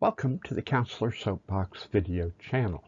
Welcome to the Counselor Soapbox video channel.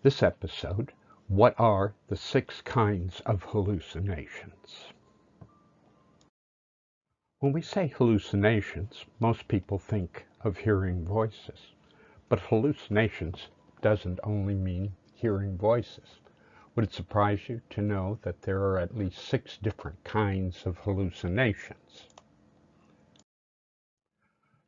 This episode, what are the 6 kinds of hallucinations? When we say hallucinations, most people think of hearing voices. But hallucinations doesn't only mean hearing voices. Would it surprise you to know that there are at least 6 different kinds of hallucinations?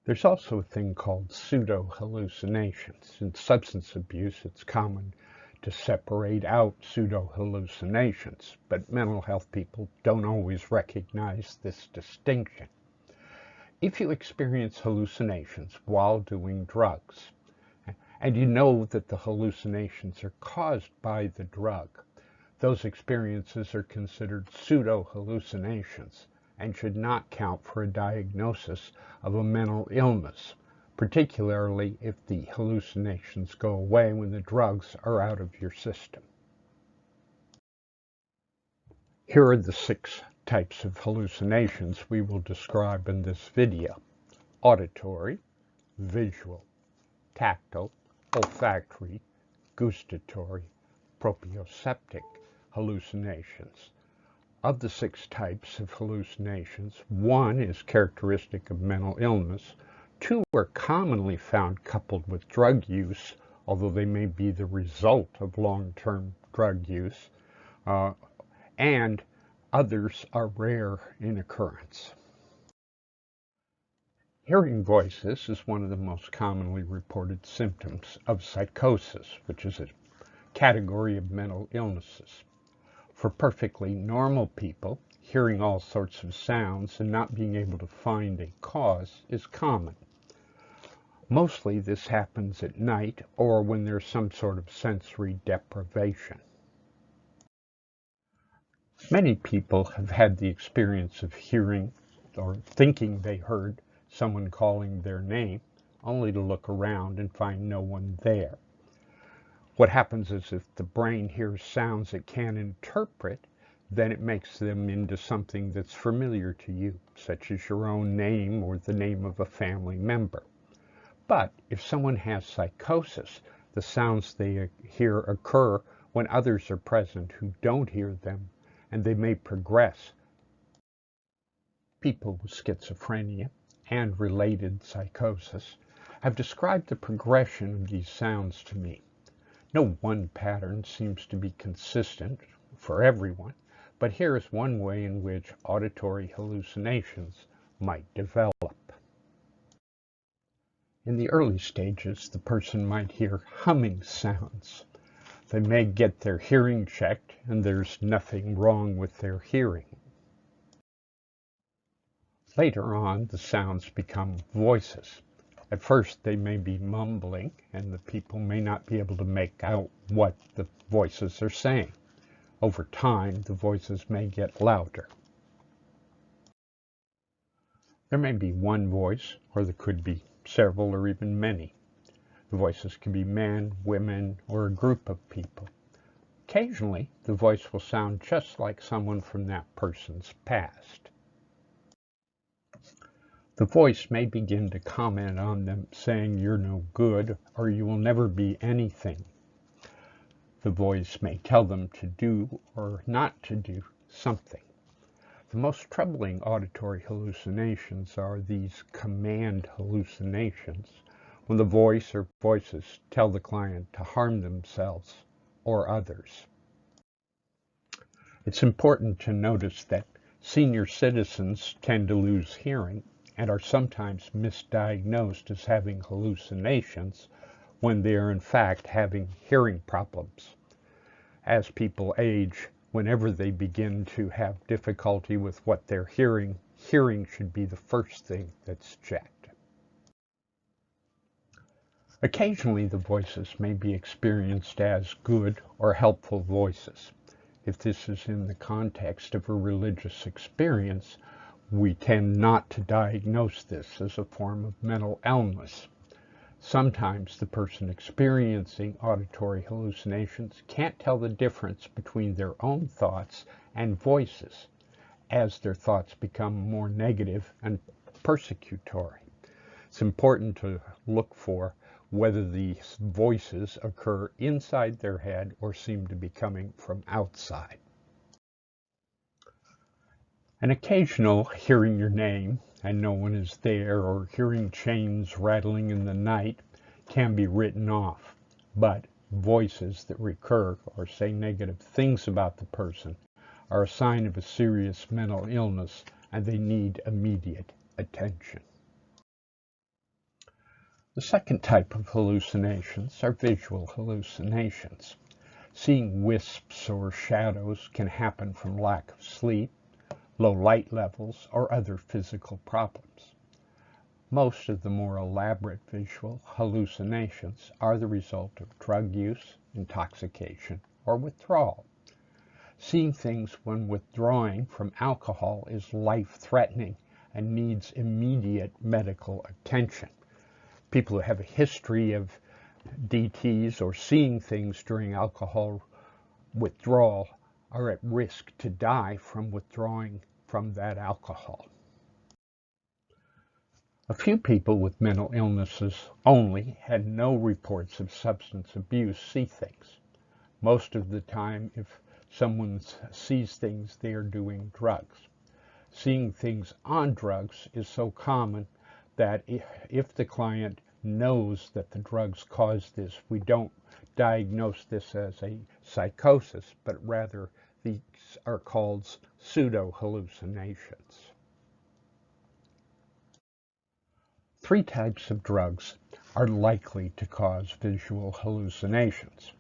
There's also a thing called pseudo hallucinations. In substance abuse, it's common to separate out pseudo hallucinations, but mental health people don't always recognize this distinction. If you experience hallucinations while doing drugs, and you know that the hallucinations are caused by the drug, those experiences are considered pseudo hallucinations and should not count for a diagnosis of a mental illness, particularly if the hallucinations go away when the drugs are out of your system. Here are the 6 types of hallucinations we will describe in this video: auditory, visual, tactile, olfactory, gustatory, proprioceptive hallucinations. Of the 6 types of hallucinations, 1 is characteristic of mental illness, 2 are commonly found coupled with drug use, although they may be the result of long-term drug use, and others are rare in occurrence. Hearing voices is one of the most commonly reported symptoms of psychosis, which is a category of mental illnesses. For perfectly normal people, hearing all sorts of sounds and not being able to find a cause is common. Mostly this happens at night or when there's some sort of sensory deprivation. Many people have had the experience of hearing or thinking they heard someone calling their name, only to look around and find no one there. What happens is if the brain hears sounds it can't interpret, then it makes them into something that's familiar to you, such as your own name or the name of a family member. But if someone has psychosis, the sounds they hear occur when others are present who don't hear them, and they may progress. People with schizophrenia and related psychosis have described the progression of these sounds to me. No one pattern seems to be consistent for everyone, but here is one way in which auditory hallucinations might develop. In the early stages, the person might hear humming sounds. They may get their hearing checked, and there's nothing wrong with their hearing. Later on, the sounds become voices. At first, they may be mumbling, and the people may not be able to make out what the voices are saying. Over time, the voices may get louder. There may be one voice, or there could be several or even many. The voices can be men, women, or a group of people. Occasionally, the voice will sound just like someone from that person's past. The voice may begin to comment on them, saying you're no good or you will never be anything. The voice may tell them to do or not to do something. The most troubling auditory hallucinations are these command hallucinations, when the voice or voices tell the client to harm themselves or others. It's important to notice that senior citizens tend to lose hearing and are sometimes misdiagnosed as having hallucinations when they are in fact having hearing problems. As people age, whenever they begin to have difficulty with what they're hearing, hearing should be the first thing that's checked. Occasionally, the voices may be experienced as good or helpful voices. If this is in the context of a religious experience, we tend not to diagnose this as a form of mental illness. Sometimes the person experiencing auditory hallucinations can't tell the difference between their own thoughts and voices, as their thoughts become more negative and persecutory. It's important to look for whether these voices occur inside their head or seem to be coming from outside. An occasional hearing your name and no one is there, or hearing chains rattling in the night, can be written off, but voices that recur or say negative things about the person are a sign of a serious mental illness and they need immediate attention. The second type of hallucinations are visual hallucinations. Seeing wisps or shadows can happen from lack of sleep, low light levels, or other physical problems. Most of the more elaborate visual hallucinations are the result of drug use, intoxication, or withdrawal. Seeing things when withdrawing from alcohol is life-threatening and needs immediate medical attention. People who have a history of DTs or seeing things during alcohol withdrawal are at risk to die from withdrawing from that alcohol. A few people with mental illnesses only and no reports of substance abuse see things. Most of the time, if someone sees things, they are doing drugs. Seeing things on drugs is so common that if the client knows that the drugs cause this, we don't diagnose this as a psychosis, but rather these are called pseudo hallucinations. Three types of drugs are likely to cause visual hallucinations.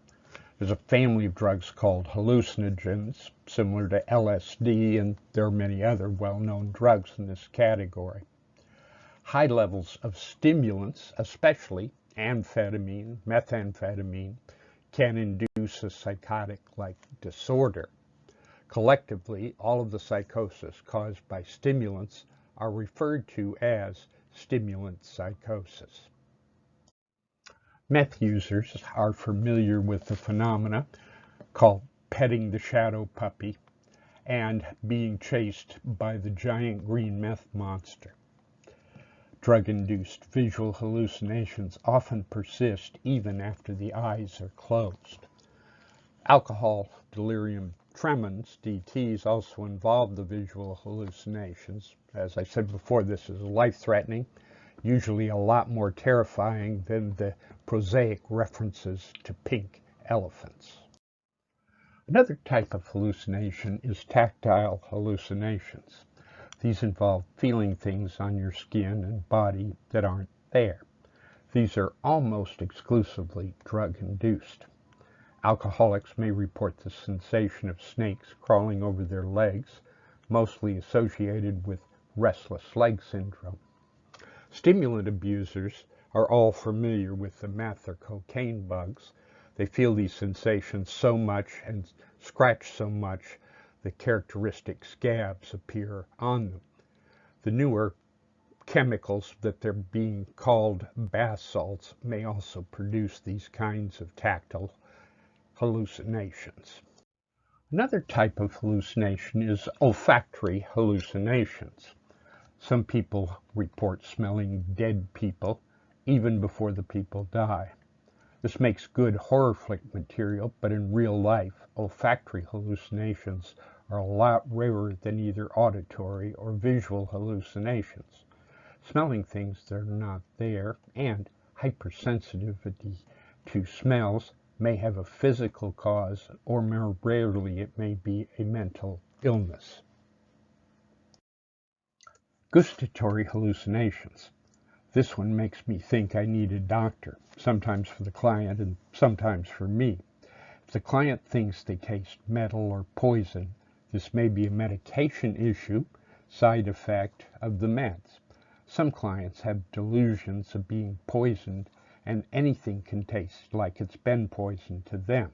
There's a family of drugs called hallucinogens, similar to LSD, and there are many other well-known drugs in this category. High levels of stimulants, especially amphetamine, methamphetamine, can induce a psychotic-like disorder. Collectively, all of the psychosis caused by stimulants are referred to as stimulant psychosis. Meth users are familiar with the phenomena called petting the shadow puppy and being chased by the giant green meth monster. Drug-induced visual hallucinations often persist even after the eyes are closed. Alcohol delirium tremens, DTs, also involve the visual hallucinations. As I said before, this is life-threatening, usually a lot more terrifying than the prosaic references to pink elephants. Another type of hallucination is tactile hallucinations. These involve feeling things on your skin and body that aren't there. These are almost exclusively drug-induced. Alcoholics may report the sensation of snakes crawling over their legs, mostly associated with restless leg syndrome. Stimulant abusers are all familiar with the meth or cocaine bugs. They feel these sensations so much and scratch so much the characteristic scabs appear on them. The newer chemicals that they're being called bath salts may also produce these kinds of tactile hallucinations. Another type of hallucination is olfactory hallucinations. Some people report smelling dead people even before the people die. This makes good horror flick material, but in real life, olfactory hallucinations are a lot rarer than either auditory or visual hallucinations. Smelling things that are not there and hypersensitivity to smells may have a physical cause, or more rarely it may be a mental illness. Gustatory hallucinations. This one makes me think I need a doctor, sometimes for the client and sometimes for me. If the client thinks they taste metal or poison, this may be a medication issue, side effect of the meds. Some clients have delusions of being poisoned, and anything can taste like it's been poisoned to them.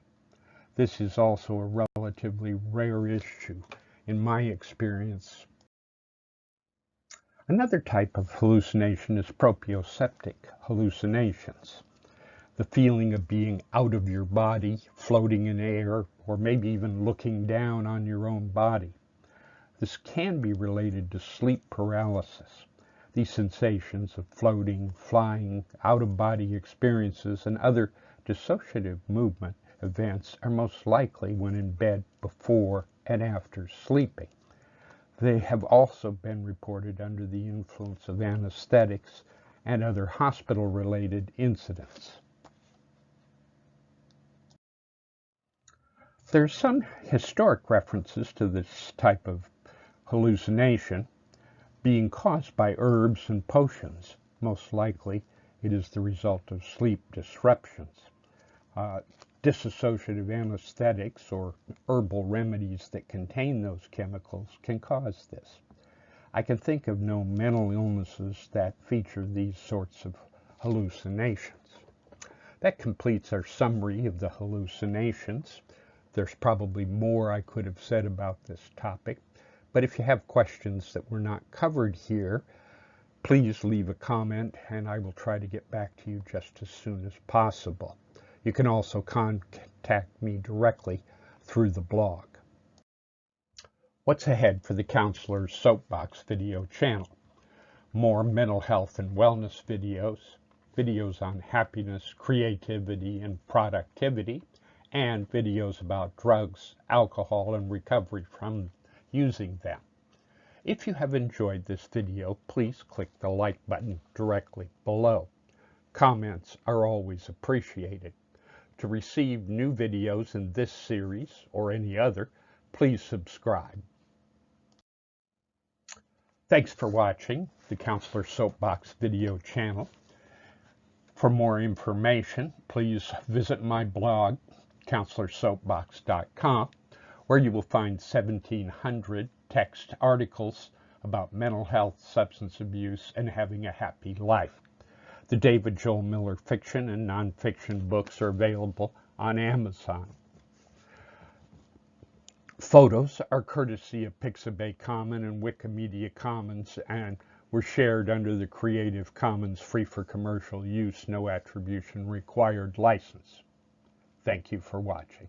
This is also a relatively rare issue in my experience. Another type of hallucination is proprioceptive hallucinations. The feeling of being out of your body, floating in air, or maybe even looking down on your own body. This can be related to sleep paralysis. These sensations of floating, flying, out-of-body experiences, and other dissociative movement events are most likely when in bed before and after sleeping. They have also been reported under the influence of anesthetics and other hospital-related incidents. There are some historic references to this type of hallucination being caused by herbs and potions. Most likely, it is the result of sleep disruptions. Dissociative anesthetics or herbal remedies that contain those chemicals can cause this. I can think of no mental illnesses that feature these sorts of hallucinations. That completes our summary of the hallucinations. There's probably more I could have said about this topic, but if you have questions that were not covered here, please leave a comment and I will try to get back to you just as soon as possible. You can also contact me directly through the blog. What's ahead for the Counselor's Soapbox video channel? More mental health and wellness videos, videos on happiness, creativity, and productivity, and videos about drugs, alcohol, and recovery from using them. If you have enjoyed this video, please click the like button directly below. Comments are always appreciated. To receive new videos in this series or any other, please subscribe. Thanks for watching the Counselor's Soapbox video channel. For more information, please visit my blog, counselorsoapbox.com, where you will find 1,700 text articles about mental health, substance abuse, and having a happy life. The David Joel Miller fiction and nonfiction books are available on Amazon. Photos are courtesy of Pixabay Commons and Wikimedia Commons and were shared under the Creative Commons free for commercial use, no attribution required license. Thank you for watching.